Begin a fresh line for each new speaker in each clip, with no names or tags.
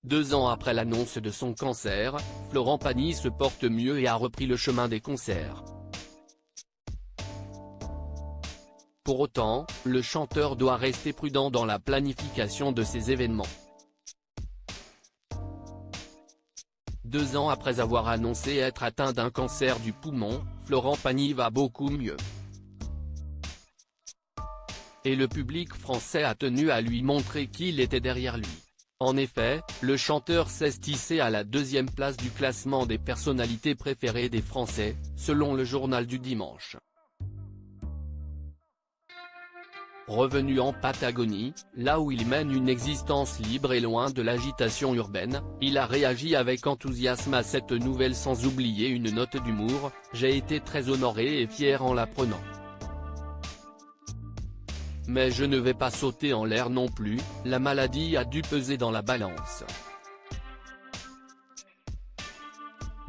2 ans après l'annonce de son cancer, Florent Pagny se porte mieux et a repris le chemin des concerts. Pour autant, le chanteur doit rester prudent dans la planification de ses événements. 2 ans après avoir annoncé être atteint d'un cancer du poumon, Florent Pagny va beaucoup mieux. Et le public français a tenu à lui montrer qu'il était derrière lui. En effet, le chanteur s'est hissé à la 2e place du classement des personnalités préférées des Français, selon le journal du dimanche. Revenu en Patagonie, là où il mène une existence libre et loin de l'agitation urbaine, il a réagi avec enthousiasme à cette nouvelle sans oublier une note d'humour: « J'ai été très honoré et fier en l'apprenant. Mais je ne vais pas sauter en l'air non plus, la maladie a dû peser dans la balance.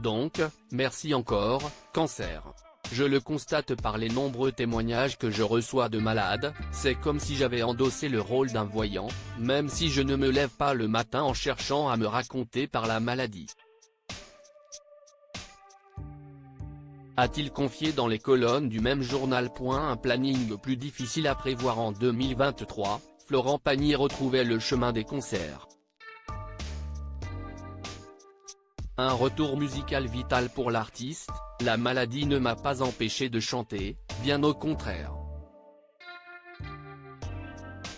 Donc, merci encore, cancer. Je le constate par les nombreux témoignages que je reçois de malades, c'est comme si j'avais endossé le rôle d'un voyant, même si je ne me lève pas le matin en cherchant à me raconter par la maladie. » A-t-il confié dans les colonnes du même journal. Un planning plus difficile à prévoir en 2023, Florent Pagny retrouvait le chemin des concerts. Un retour musical vital pour l'artiste, la maladie ne m'a pas empêché de chanter, bien au contraire.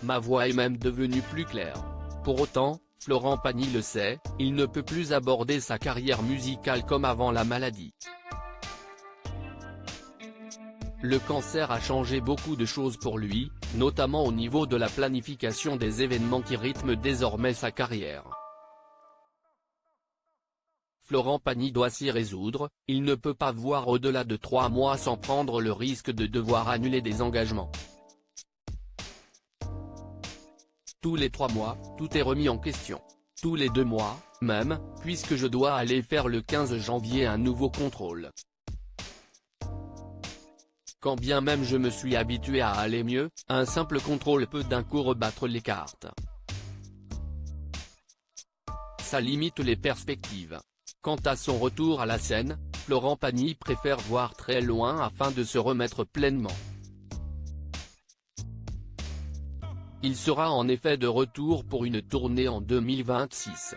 Ma voix est même devenue plus claire. Pour autant, Florent Pagny le sait, il ne peut plus aborder sa carrière musicale comme avant la maladie. Le cancer a changé beaucoup de choses pour lui, notamment au niveau de la planification des événements qui rythment désormais sa carrière. Florent Pagny doit s'y résoudre, il ne peut pas voir au-delà de 3 mois sans prendre le risque de devoir annuler des engagements. Tous les 3 mois, tout est remis en question. Tous les 2 mois, même, puisque je dois aller faire le 15 janvier un nouveau contrôle. Quand bien même je me suis habitué à aller mieux, un simple contrôle peut d'un coup rebattre les cartes. Ça limite les perspectives. Quant à son retour à la scène, Florent Pagny préfère voir très loin afin de se remettre pleinement. Il sera en effet de retour pour une tournée en 2026.